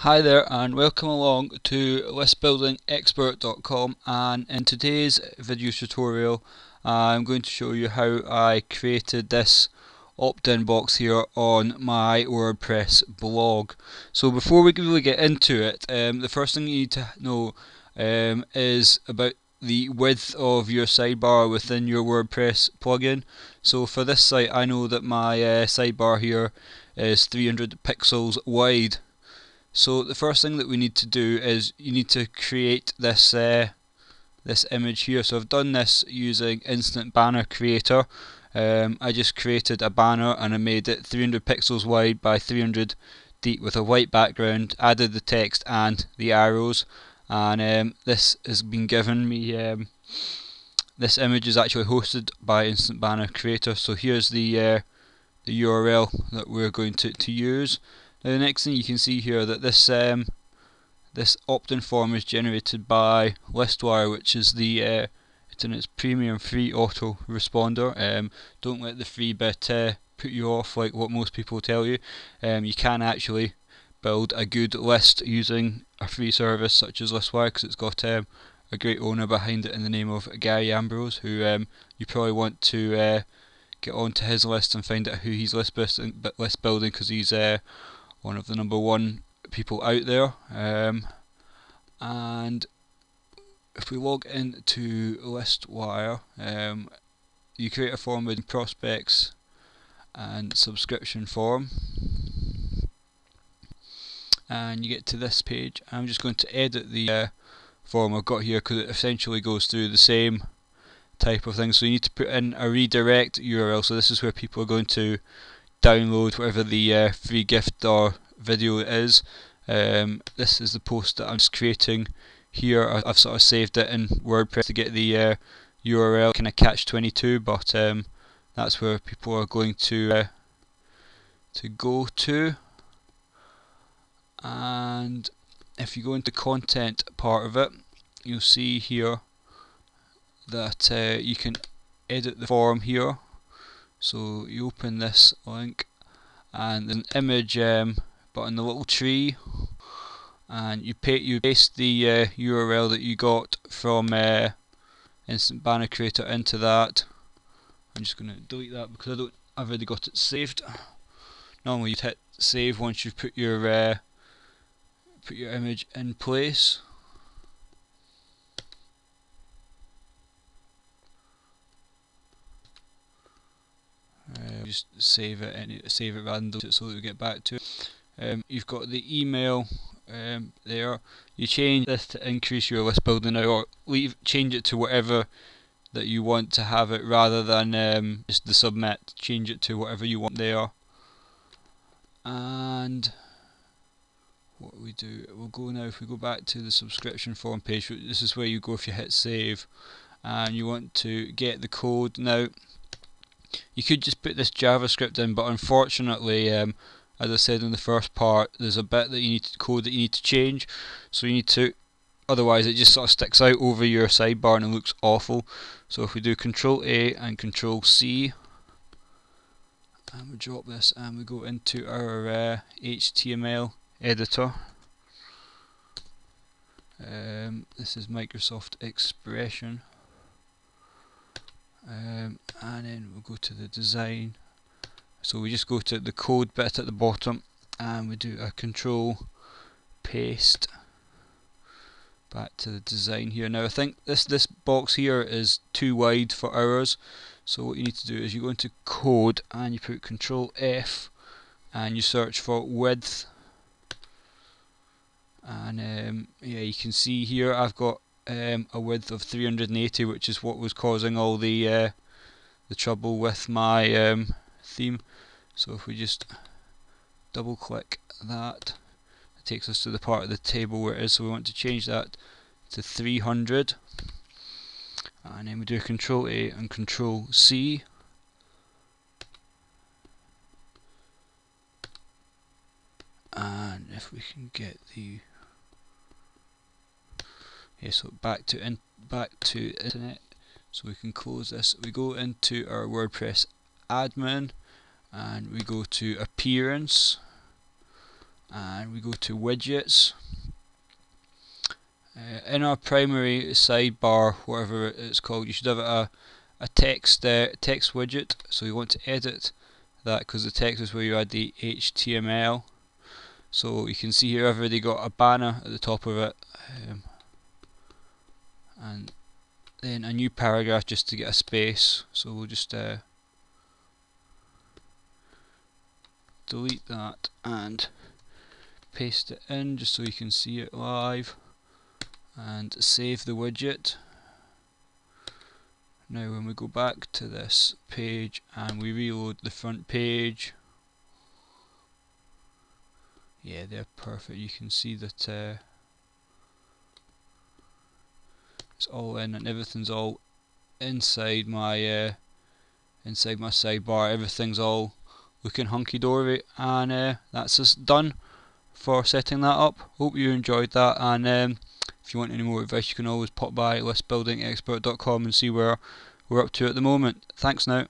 Hi there and welcome along to listbuildingexpert.com, and in today's video tutorial I'm going to show you how I created this opt-in box here on my WordPress blog. So before we really get into it, the first thing you need to know is about the width of your sidebar within your WordPress plugin. So for this site, I know that my sidebar here is 300 pixels wide. So the first thing that we need to do is you need to create this this image here. So I've done this using Instant Banner Creator. I just created a banner and I made it 300 pixels wide by 300 deep with a white background, added the text and the arrows, and this has been given me. This image is actually hosted by Instant Banner Creator. So here's the URL that we're going to use. Now the next thing you can see here that this opt-in form is generated by Listwire, which is it's in its premium free auto responder. Don't let the free bit put you off like what most people tell you. You can actually build a good list using a free service such as Listwire, because it's got a great owner behind it in the name of Gary Ambrose, who you probably want to get onto his list and find out who he's list building, because he's one of the #1 people out there. And if we log into Listwire, you create a form with prospects and subscription form, and you get to this page. I'm just going to edit the form I've got here because it essentially goes through the same type of thing. So you need to put in a redirect URL. So this is where people are going to download whatever the free gift or video is. This is the post that I'm just creating here. I've sort of saved it in WordPress to get the URL, kind of catch-22, but that's where people are going to go to. And if you go into content part of it, you'll see here that you can edit the form here. So you open this link and an image button, the little tree, and you paste the URL that you got from Instant Banner Creator into that. I'm just going to delete that because I've already got it saved. Normally you'd hit save once you've put your image in place. Just save it rather than delete it so that we get back to it. You've got the email there. You change this to increase your list building now, or change it to whatever that you want to have it, rather than just the submit. Change it to whatever you want there. And what we do, we'll go now, if we go back to the subscription form page, this is where you go if you hit save, and you want to get the code. Now you could just put this JavaScript in, but unfortunately, as I said in the first part, there's a bit that you need to code that you need to change. So you need to, otherwise it just sort of sticks out over your sidebar and it looks awful. So if we do Control A and Control C, and we drop this and we go into our HTML editor. This is Microsoft Expression. And then we'll go to the design. So we just go to the code bit at the bottom and we do a Control paste back to the design here. Now I think this box here is too wide for ours, so what you need to do is you go into code and you put Control F and you search for width, and yeah, you can see here I've got a width of 380, which is what was causing all the trouble with my theme. So if we just double click that, it takes us to the part of the table where it is. So we want to change that to 300, and then we do Control A and Control C. And if we can get the so back to internet, so we can close this. We go into our WordPress admin and we go to appearance, and we go to widgets. In our primary sidebar, whatever it's called, you should have a text widget. So you want to edit that because the text is where you add the HTML. So you can see here I've already got a banner at the top of it, and then a new paragraph just to get a space. So we'll just delete that and paste it in just so you can see it live, and save the widget. Now when we go back to this page and we reload the front page, yeah, they're perfect. You can see that it's all in and everything's all inside my sidebar. Everything's all looking hunky-dory, and that's us done for setting that up. Hope you enjoyed that, and if you want any more advice you can always pop by listbuildingexpert.com and see where we're up to at the moment. Thanks now.